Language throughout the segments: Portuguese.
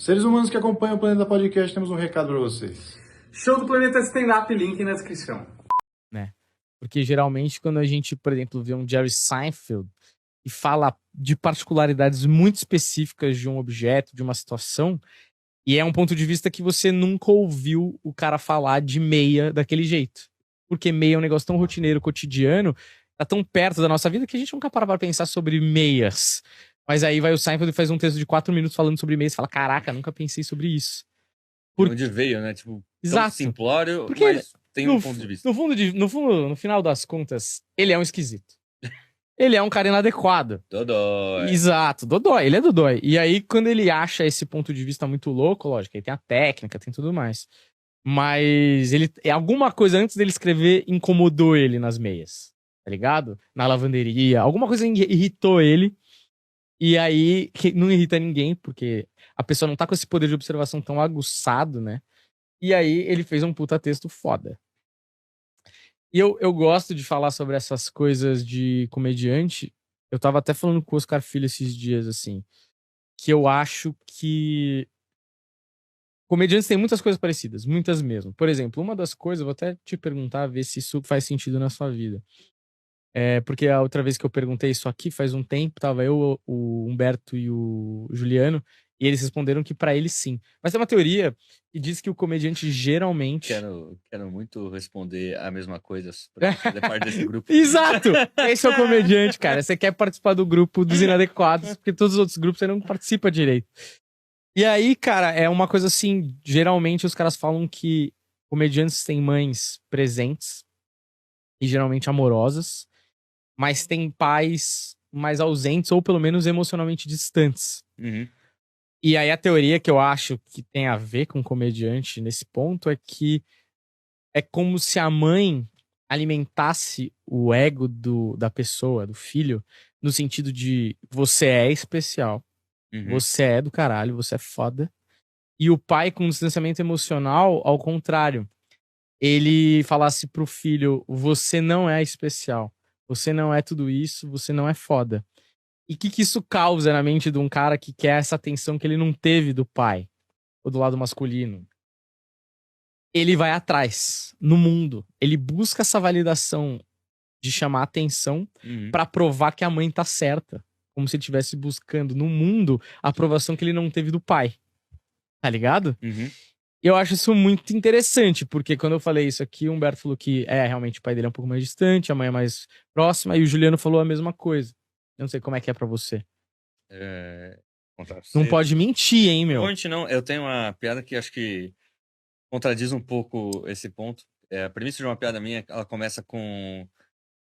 Seres humanos que acompanham o Planeta Podcast, temos um recado para vocês. Show do Planeta Stand-Up, link na descrição. Né? Porque geralmente quando a gente, por exemplo, vê um Jerry Seinfeld e fala de particularidades muito específicas de um objeto, de uma situação, e é um ponto de vista que você nunca ouviu o cara falar de meia daquele jeito. Porque meia é um negócio tão rotineiro, cotidiano, tá tão perto da nossa vida que a gente nunca para pra pensar sobre meias. Mas aí vai o Seinfeld e faz um texto de 4 minutos falando sobre meias e fala, caraca, nunca pensei sobre isso. De onde veio, né? Tipo, tão Exato. simplório, Porque mas tem um ponto de vista. No final das contas, ele é um esquisito. Ele é um cara inadequado. Dodói. Exato, dodói, ele é dodói. E aí, quando ele acha esse ponto de vista muito louco, lógico, aí tem a técnica, tem tudo mais. Mas ele, alguma coisa antes dele escrever incomodou ele nas meias, tá ligado? Na lavanderia, alguma coisa irritou ele. E aí, que não irrita ninguém, porque a pessoa não tá com esse poder de observação tão aguçado, né? E aí, ele fez um puta texto foda. E eu gosto de falar sobre essas coisas de comediante. Eu tava até falando com o Oscar Filho esses dias, assim, que eu acho que comediantes têm muitas coisas parecidas, muitas mesmo. Por exemplo, uma das coisas, eu vou até te perguntar, ver se isso faz sentido na sua vida. É, porque a outra vez que eu perguntei isso aqui, faz um tempo, tava eu, o Humberto e o Juliano, e eles responderam que pra eles sim. Mas tem uma teoria que diz que o comediante geralmente... Quero muito responder a mesma coisa pra fazer parte desse grupo. Exato! Esse é o comediante, cara. Você quer participar do grupo dos inadequados, porque todos os outros grupos você não participa direito. E aí, cara, é uma coisa assim, geralmente os caras falam que comediantes têm mães presentes e geralmente amorosas, mas têm pais mais ausentes ou pelo menos emocionalmente distantes. Uhum. E aí a teoria que eu acho que tem a ver com comediante nesse ponto é que é como se a mãe alimentasse o ego da pessoa, do filho, no sentido de você é especial, você é do caralho, você é foda. E o pai, com distanciamento emocional, ao contrário, ele falasse pro filho: você não é especial, você não é tudo isso, você não é foda. E o que isso causa na mente de um cara que quer essa atenção que ele não teve do pai, ou do lado masculino? Ele vai atrás, no mundo. Ele busca essa validação de chamar atenção pra provar que a mãe tá certa. Como se ele estivesse buscando no mundo a aprovação que ele não teve do pai. Tá ligado? Eu acho isso muito interessante, porque quando eu falei isso aqui, o Humberto falou que realmente o pai dele é um pouco mais distante, a mãe é mais próxima, e o Juliano falou a mesma coisa. Eu não sei como é que é pra você. Não pode mentir, hein, meu? Não vou mentir, não. Eu tenho uma piada que acho que contradiz um pouco esse ponto. A premissa de uma piada minha, ela começa com...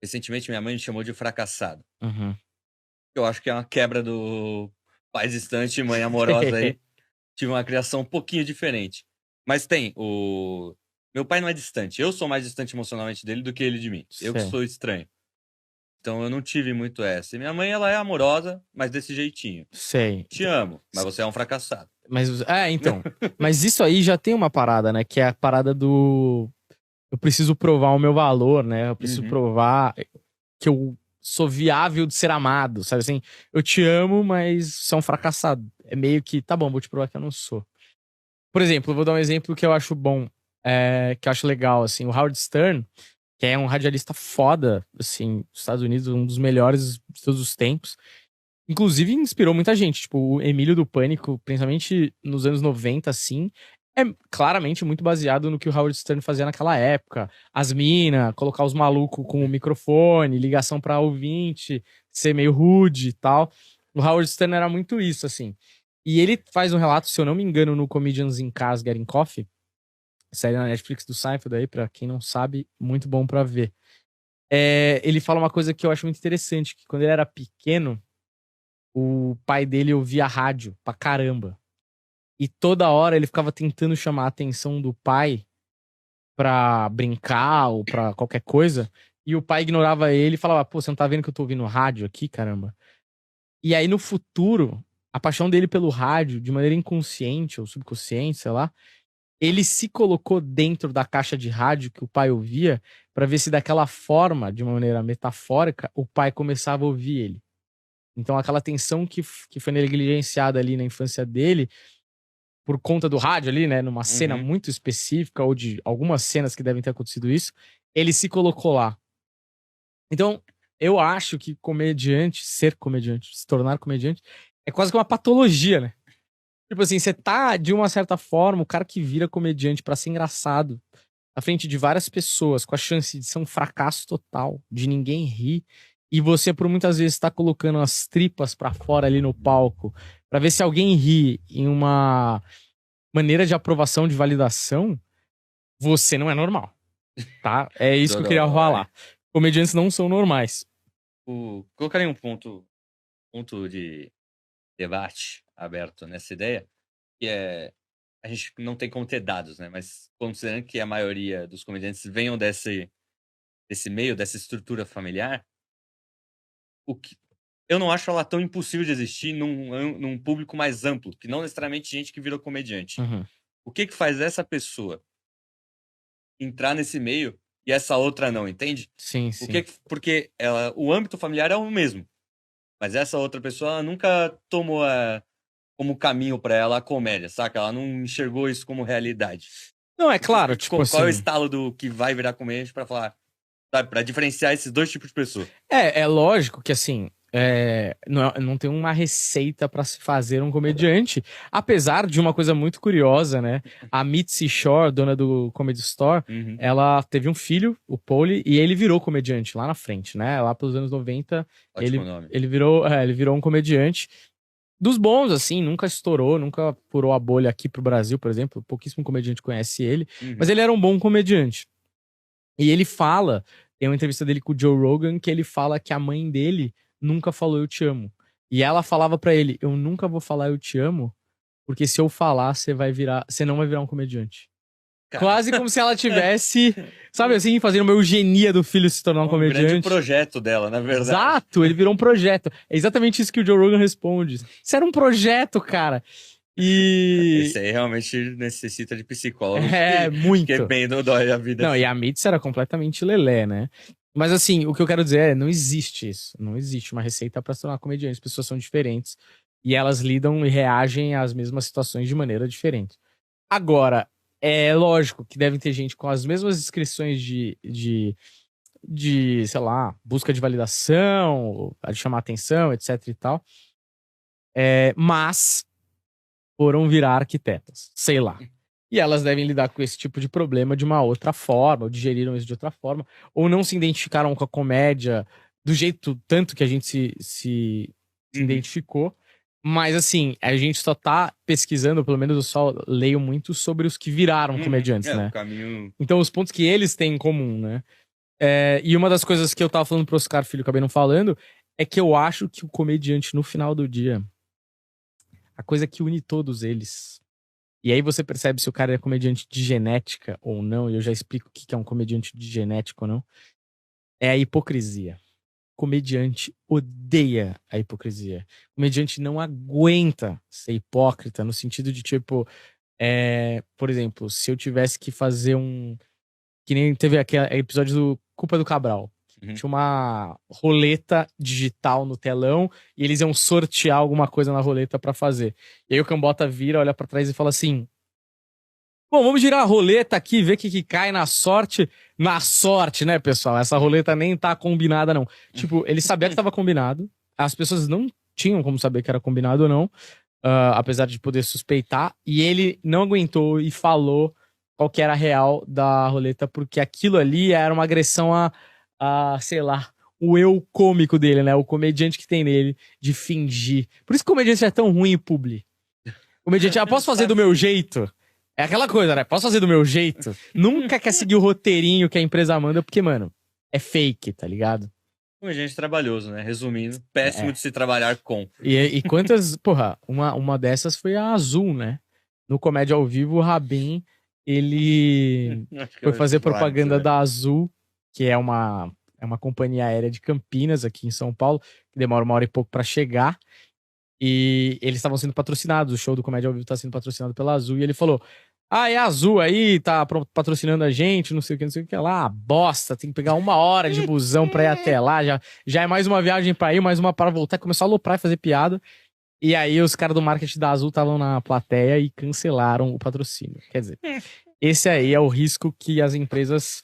Recentemente, minha mãe me chamou de fracassado. Eu acho que é uma quebra do pai distante e mãe amorosa aí. Tive uma criação um pouquinho diferente. Mas tem o... Meu pai não é distante. Eu sou mais distante emocionalmente dele do que ele de mim. Eu que sou estranho. Então eu não tive muito essa. E minha mãe, ela é amorosa, mas desse jeitinho. Sei. Te amo, mas você é um fracassado. Mas, então. Mas isso aí já tem uma parada, né? Que é a parada do... Eu preciso provar o meu valor, né? Eu preciso provar que eu sou viável de ser amado, sabe assim? Eu te amo, mas sou um fracassado. É meio que, tá bom, vou te provar que eu não sou. Por exemplo, eu vou dar um exemplo que eu acho bom, que eu acho legal, assim. O Howard Stern, que é um radialista foda, assim, dos Estados Unidos, um dos melhores de todos os tempos. Inclusive, inspirou muita gente. Tipo, o Emílio do Pânico, principalmente nos anos 90, assim, é claramente muito baseado no que o Howard Stern fazia naquela época. As minas, colocar os malucos com o microfone, ligação pra ouvinte, ser meio rude e tal. O Howard Stern era muito isso, assim. E ele faz um relato, se eu não me engano, no Comedians in Cars Getting Coffee, série na Netflix do Seinfeld aí, pra quem não sabe, muito bom pra ver. Ele fala uma coisa que eu acho muito interessante, que quando ele era pequeno, o pai dele ouvia rádio pra caramba. E toda hora ele ficava tentando chamar a atenção do pai pra brincar ou pra qualquer coisa. E o pai ignorava ele e falava: pô, você não tá vendo que eu tô ouvindo rádio aqui, caramba? E aí no futuro, a paixão dele pelo rádio, de maneira inconsciente ou subconsciente, sei lá, ele se colocou dentro da caixa de rádio que o pai ouvia pra ver se daquela forma, de uma maneira metafórica, o pai começava a ouvir ele. Então aquela atenção que foi negligenciada ali na infância dele por conta do rádio ali, né? Numa cena muito específica, ou de algumas cenas que devem ter acontecido isso, ele se colocou lá. Então, eu acho que comediante, ser comediante, se tornar comediante, é quase que uma patologia, né? Tipo assim, você tá, de uma certa forma, o cara que vira comediante pra ser engraçado, à frente de várias pessoas, com a chance de ser um fracasso total, de ninguém rir, e você, por muitas vezes, tá colocando as tripas pra fora ali no palco, pra ver se alguém ri em uma maneira de aprovação, de validação, você não é normal, tá? É isso que eu queria falar. Comediantes não são normais. Colocaria um ponto de debate aberto nessa ideia, que é a gente não tem como ter dados, né? Mas considerando que a maioria dos comediantes venham desse meio, dessa estrutura familiar, eu não acho ela tão impossível de existir num público mais amplo, que não necessariamente gente que virou comediante. O que faz essa pessoa entrar nesse meio e essa outra não, entende? Sim. Porque o âmbito familiar é o mesmo, mas essa outra pessoa nunca tomou como caminho pra ela a comédia, saca? Ela não enxergou isso como realidade. Não, é claro, tipo assim... Qual é o estalo do que vai virar comediante pra falar, sabe? Pra diferenciar esses dois tipos de pessoa. É lógico que assim, não tem uma receita pra se fazer um comediante, apesar de uma coisa muito curiosa, né? A Mitzi Shore, dona do Comedy Store, ela teve um filho, o Paulie, e ele virou comediante lá na frente, né? Lá pelos anos 90, ele virou um comediante dos bons, assim, nunca estourou, nunca furou a bolha aqui pro Brasil, por exemplo, pouquíssimo comediante conhece ele, mas ele era um bom comediante. E ele fala, tem uma entrevista dele com o Joe Rogan, que ele fala que a mãe dele nunca falou eu te amo. E ela falava pra ele, eu nunca vou falar eu te amo, porque se eu falar, você não vai virar um comediante. Cara. Quase como se ela tivesse, sabe assim, fazendo uma eugenia do filho se tornar um comediante. Grande projeto dela, na verdade. Exato, ele virou um projeto. É exatamente isso que o Joe Rogan responde. Isso era um projeto, cara. Esse aí realmente necessita de psicólogo. Muito. Porque bem dói a vida. Não, e a Mitz era completamente lelé, né? Mas assim, o que eu quero dizer é, não existe isso. Não existe uma receita pra se tornar comediante. As pessoas são diferentes. E elas lidam e reagem às mesmas situações de maneira diferente. Agora, é lógico que devem ter gente com as mesmas inscrições de sei lá, busca de validação, de chamar atenção, etc e tal. Mas foram virar arquitetas, sei lá. E elas devem lidar com esse tipo de problema de uma outra forma, ou digeriram isso de outra forma, ou não se identificaram com a comédia do jeito tanto que a gente se identificou. Mas assim, a gente só tá pesquisando, pelo menos eu só leio muito sobre os que viraram comediantes, né? Então os pontos que eles têm em comum, né? E uma das coisas que eu tava falando pro Oscar Filho, acabei não falando, é que eu acho que o comediante, no final do dia, a coisa que une todos eles, e aí você percebe se o cara é comediante de genética ou não, e eu já explico o que é um comediante de genética ou não, é a hipocrisia. Comediante odeia a hipocrisia. Comediante não aguenta ser hipócrita, no sentido de, tipo, por exemplo, se eu tivesse que fazer que nem teve aquele episódio do Culpa do Cabral. Tinha uma roleta digital no telão e eles iam sortear alguma coisa na roleta pra fazer. E aí o Cambota vira, olha pra trás e fala assim: bom, vamos girar a roleta aqui, ver o que cai na sorte. Na sorte, né, pessoal? Essa roleta nem tá combinada, não. Tipo, ele sabia que tava combinado. As pessoas não tinham como saber que era combinado ou não. Apesar de poder suspeitar. E ele não aguentou e falou qual que era a real da roleta, porque aquilo ali era uma agressão sei lá, o eu cômico dele, né? O comediante que tem nele, de fingir. Por isso que o comediante é tão ruim em publi. O comediante, posso fazer do meu jeito? É aquela coisa, né? Posso fazer do meu jeito? Nunca quer seguir o roteirinho que a empresa manda, porque, mano, é fake, tá ligado? Comediante trabalhoso, né? Resumindo, péssimo de se trabalhar com. E quantas... Porra, uma dessas foi a Azul, né? No Comédia ao Vivo, o Rabin, ele foi fazer propaganda da Azul, que é uma companhia aérea de Campinas, aqui em São Paulo, que demora 1 hora e pouco pra chegar. E eles estavam sendo patrocinados, o show do Comédia ao Vivo tá sendo patrocinado pela Azul, e ele falou: é a Azul aí, tá patrocinando a gente, não sei o que lá, bosta, tem que pegar 1 hora de busão pra ir até lá, já é mais uma viagem pra ir, mais uma para voltar, começou a aloprar e fazer piada. E aí os caras do marketing da Azul estavam na plateia e cancelaram o patrocínio. Quer dizer, esse aí é o risco que as empresas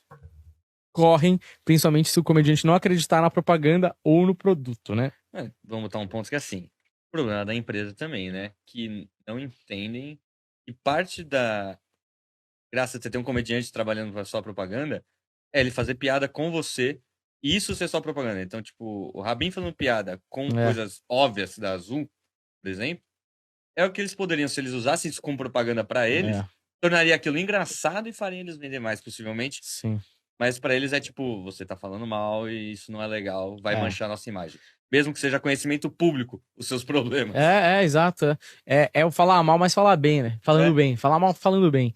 correm, principalmente se o comediante não acreditar na propaganda ou no produto, né? Vamos botar um ponto que é assim, o problema da empresa também, né? Que não entendem que parte da graça de você ter um comediante trabalhando pra sua propaganda é ele fazer piada com você e isso ser sua propaganda. Então, tipo, o Rabin fazendo piada com coisas óbvias da Azul, por exemplo, é o que eles poderiam, se eles usassem isso como propaganda pra eles, tornaria aquilo engraçado e faria eles vender mais, possivelmente. Sim. Mas pra eles é tipo, você tá falando mal e isso não é legal, vai manchar a nossa imagem. Mesmo que seja conhecimento público, os seus problemas. Exato. É o falar mal, mas falar bem, né? Falando bem. Falar mal, falando bem.